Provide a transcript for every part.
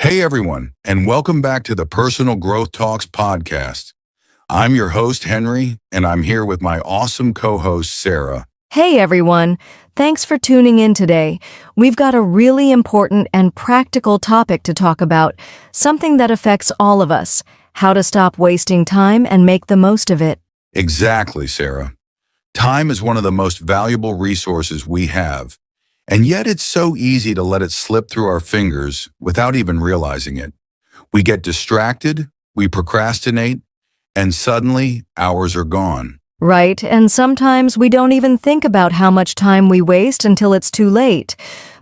Hey everyone, and welcome back to the Personal Growth Talks podcast. I'm your host, Henry, and I'm here with my awesome co-host, Sarah. Hey everyone, thanks for tuning in today. We've got a really important and practical topic to talk about, something that affects all of us, how to stop wasting time and make the most of it. Exactly, Sarah. Time is one of the most valuable resources we have, and yet it's so easy to let it slip through our fingers without even realizing it. We get distracted, we procrastinate, and suddenly hours are gone. Right, and sometimes we don't even think about how much time we waste until it's too late.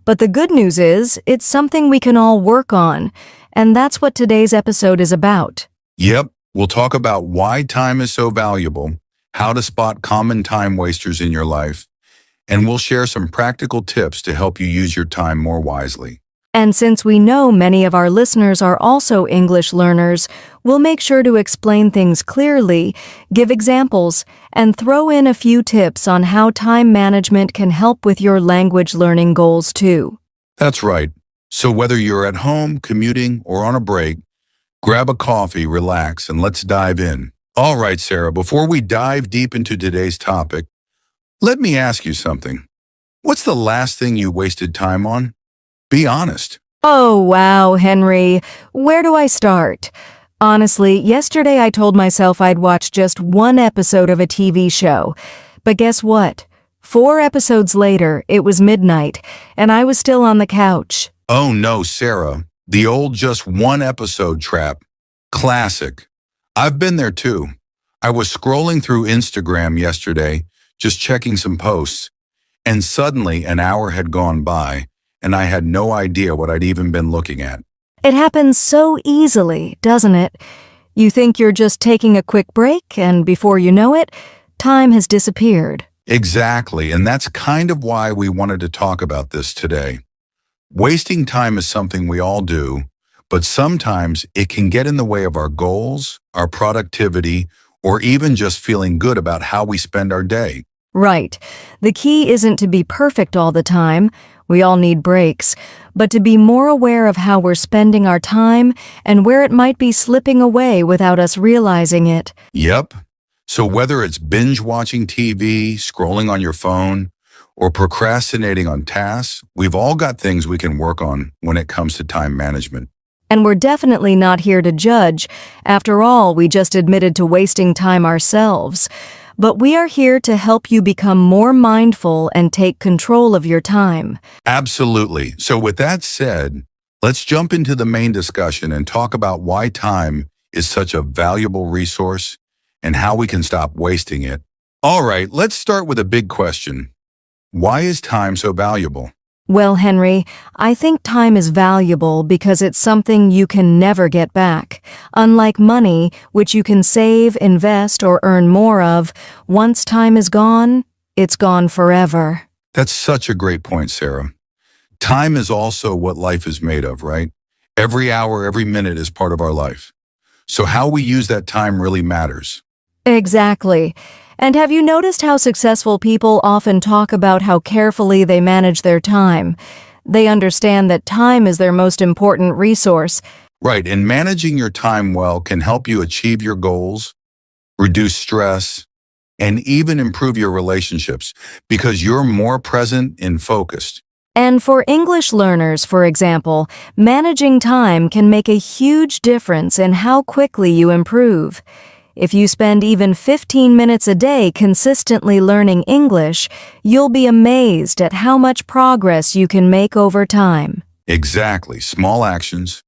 But the good news is, it's something we can all work on, and that's what today's episode is about. Yep, we'll talk about why time is so valuable, how to spot common time wasters in your life, and we'll share some practical tips to help you use your time more wisely. And since we know many of our listeners are also English learners, we'll make sure to explain things clearly, give examples, and throw in a few tips on how time management can help with your language learning goals too. That's right. So whether you're at home, commuting, or on a break, grab a coffee, relax, and let's dive in. All right, Sarah, before we dive deep into today's topic, let me ask you something. What's the last thing you wasted time on? Be honest. Oh, wow, Henry. Where do I start? Honestly, yesterday I told myself I'd watch just one episode of a TV show. But guess what? 4 episodes later, it was midnight, and I was still on the couch. Oh no, Sarah. The old just one episode trap. Classic. I've been there too. I was scrolling through Instagram yesterday, just checking some posts, and suddenly an hour had gone by, and I had no idea what I'd even been looking at. It happens so easily, doesn't it? You think you're just taking a quick break, and before you know it, time has disappeared. Exactly, and that's kind of why we wanted to talk about this today. Wasting time is something we all do, but sometimes it can get in the way of our goals, our productivity, or even just feeling good about how we spend our day. Right. The key isn't to be perfect all the time. We all need breaks, but to be more aware of how we're spending our time and where it might be slipping away without us realizing it. Yep. So whether it's binge watching TV, scrolling on your phone, or procrastinating on tasks, we've all got things we can work on when it comes to time management. And we're definitely not here to judge. After all, we just admitted to wasting time ourselves. But we are here to help you become more mindful and take control of your time. Absolutely. So with that said, let's jump into the main discussion and talk about why time is such a valuable resource and how we can stop wasting it. All right, let's start with a big question. Why is time so valuable? Well, Henry, I think time is valuable because it's something you can never get back. Unlike money, which you can save, invest, or earn more of, once time is gone, it's gone forever. That's such a great point, Sarah. Time is also what life is made of, right? Every hour, every minute is part of our life. So how we use that time really matters. Exactly. And have you noticed how successful people often talk about how carefully they manage their time? They understand that time is their most important resource. Right, and managing your time well can help you achieve your goals, reduce stress, and even improve your relationships because you're more present and focused. And for English learners, for example, managing time can make a huge difference in how quickly you improve. If you spend even 15 minutes a day consistently learning English, you'll be amazed at how much progress you can make over time. Exactly. Small actions,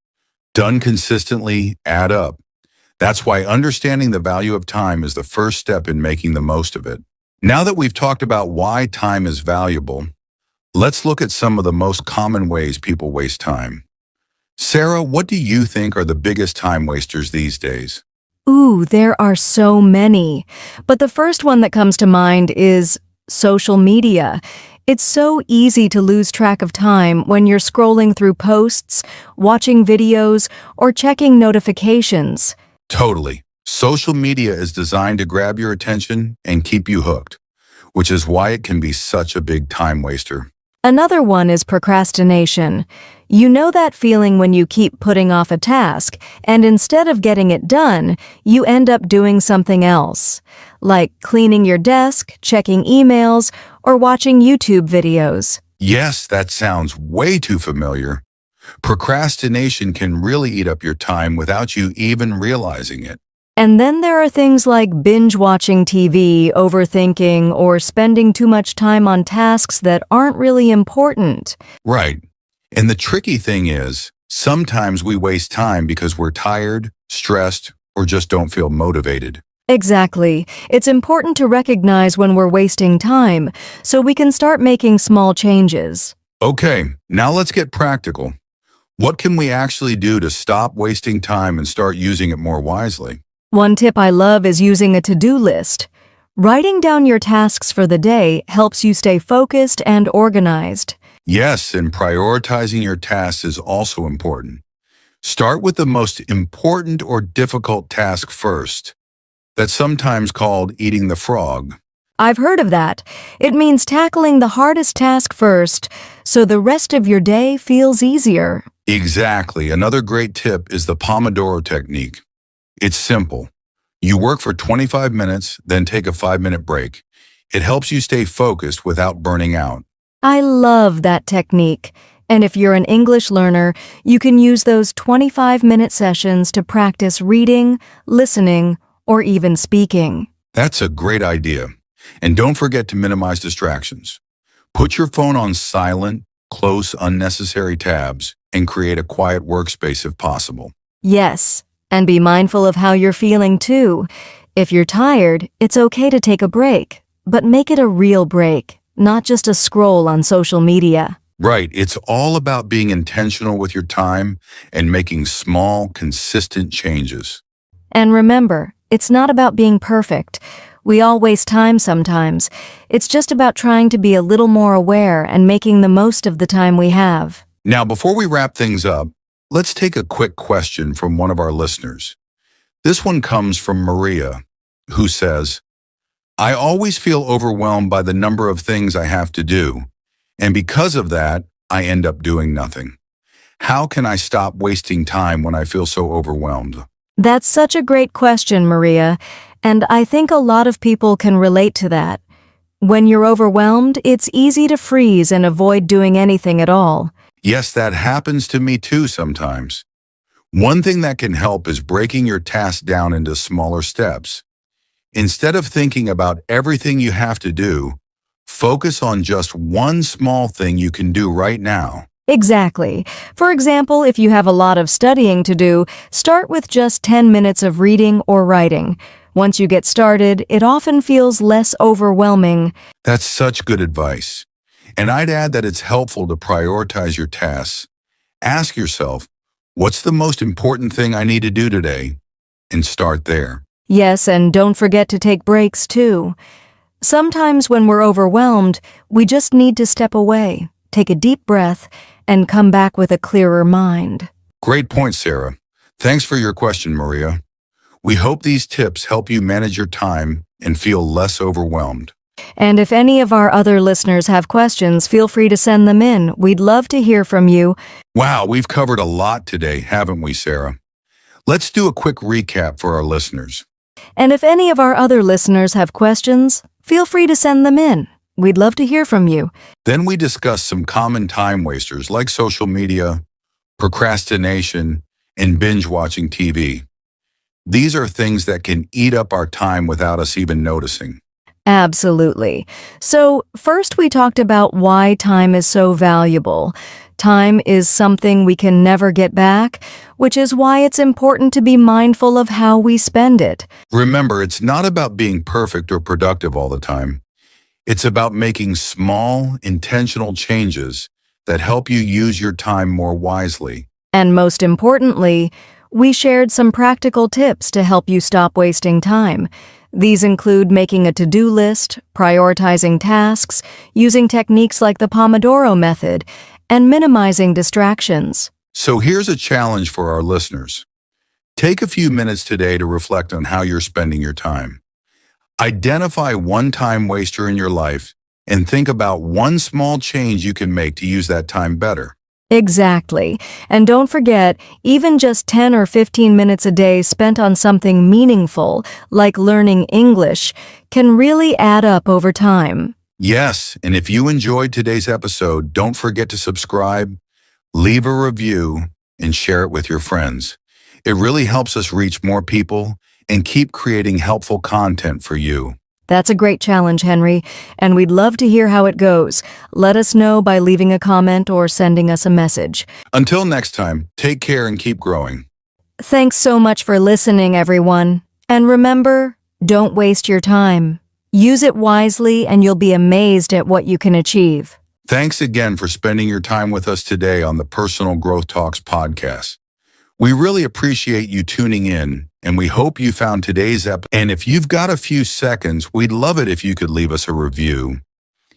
done consistently, add up. That's why understanding the value of time is the first step in making the most of it. Now that we've talked about why time is valuable, let's look at some of the most common ways people waste time. Sarah, what do you think are the biggest time wasters these days? Ooh, there are so many. But the first one that comes to mind is social media. It's so easy to lose track of time when you're scrolling through posts, watching videos, or checking notifications. Totally. Social media is designed to grab your attention and keep you hooked, which is why it can be such a big time waster. Another one is procrastination. You know that feeling when you keep putting off a task, and instead of getting it done, you end up doing something else, like cleaning your desk, checking emails, or watching YouTube videos. Yes, that sounds way too familiar. Procrastination can really eat up your time without you even realizing it. And then there are things like binge watching TV, overthinking, or spending too much time on tasks that aren't really important. Right. And the tricky thing is, sometimes we waste time because we're tired, stressed, or just don't feel motivated. Exactly. It's important to recognize when we're wasting time so we can start making small changes. Okay, now let's get practical. What can we actually do to stop wasting time and start using it more wisely? One tip I love is using a to-do list. Writing down your tasks for the day helps you stay focused and organized. Yes, and prioritizing your tasks is also important. Start with the most important or difficult task first. That's sometimes called eating the frog. I've heard of that. It means tackling the hardest task first, so the rest of your day feels easier. Exactly. Another great tip is the Pomodoro technique. It's simple. You work for 25 minutes, then take a 5-minute break. It helps you stay focused without burning out. I love that technique. And if you're an English learner, you can use those 25-minute sessions to practice reading, listening, or even speaking. That's a great idea. And don't forget to minimize distractions. Put your phone on silent, close unnecessary tabs, and create a quiet workspace if possible. Yes, and be mindful of how you're feeling too. If you're tired, it's okay to take a break, but make it a real break, not just a scroll on social media. Right, it's all about being intentional with your time and making small, consistent changes. And remember, it's not about being perfect. We all waste time sometimes. It's just about trying to be a little more aware and making the most of the time we have. Now, before we wrap things up, let's take a quick question from one of our listeners. This one comes from Maria, who says, I always feel overwhelmed by the number of things I have to do, and because of that, I end up doing nothing. How can I stop wasting time when I feel so overwhelmed? That's such a great question, Maria, and I think a lot of people can relate to that. When you're overwhelmed, it's easy to freeze and avoid doing anything at all. Yes, that happens to me too sometimes. One thing that can help is breaking your task down into smaller steps. Instead of thinking about everything you have to do, focus on just one small thing you can do right now. Exactly. For example, if you have a lot of studying to do, start with just 10 minutes of reading or writing. Once you get started, it often feels less overwhelming. That's such good advice. And I'd add that it's helpful to prioritize your tasks. Ask yourself, what's the most important thing I need to do today? And start there. Yes, and don't forget to take breaks too. Sometimes when we're overwhelmed, we just need to step away, take a deep breath, and come back with a clearer mind. Great point, Sarah. Thanks for your question, Maria. We hope these tips help you manage your time and feel less overwhelmed. And if any of our other listeners have questions, feel free to send them in. We'd love to hear from you. Wow, we've covered a lot today, haven't we, Sarah? Let's do a quick recap for our listeners. And if any of our other listeners have questions, feel free to send them in. We'd love to hear from you. Then we discussed some common time wasters like social media, procrastination, and binge watching TV. These are things that can eat up our time without us even noticing. Absolutely. So, first we talked about why time is so valuable. Time is something we can never get back, which is why it's important to be mindful of how we spend it. Remember, it's not about being perfect or productive all the time. It's about making small, intentional changes that help you use your time more wisely. And most importantly, we shared some practical tips to help you stop wasting time. These include making a to-do list, prioritizing tasks, using techniques like the Pomodoro method, and minimizing distractions. So here's a challenge for our listeners. Take a few minutes today to reflect on how you're spending your time. Identify one time waster in your life and think about one small change you can make to use that time better. Exactly. And don't forget, even just 10 or 15 minutes a day spent on something meaningful, like learning English, can really add up over time. Yes, and if you enjoyed today's episode, don't forget to subscribe, leave a review, and share it with your friends. It really helps us reach more people and keep creating helpful content for you. That's a great challenge, Henry, and we'd love to hear how it goes. Let us know by leaving a comment or sending us a message. Until next time, take care and keep growing. Thanks so much for listening, everyone. And remember, don't waste your time. Use it wisely and you'll be amazed at what you can achieve. Thanks again for spending your time with us today on the Personal Growth Talks podcast. We really appreciate you tuning in, and we hope you found today's episode. And if you've got a few seconds, we'd love it if you could leave us a review.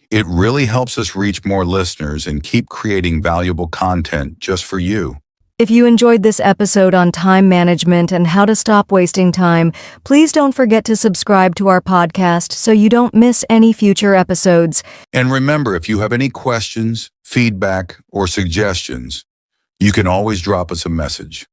It really helps us reach more listeners and keep creating valuable content just for you. If you enjoyed this episode on time management and how to stop wasting time, please don't forget to subscribe to our podcast so you don't miss any future episodes. And remember, if you have any questions, feedback, or suggestions, you can always drop us a message.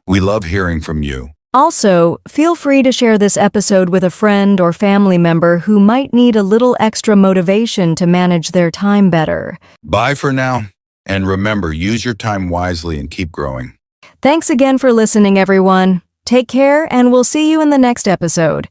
We love hearing from you. Also, feel free to share this episode with a friend or family member who might need a little extra motivation to manage their time better. Bye for now, and remember, use your time wisely and keep growing. Thanks again for listening, everyone. Take care, and we'll see you in the next episode.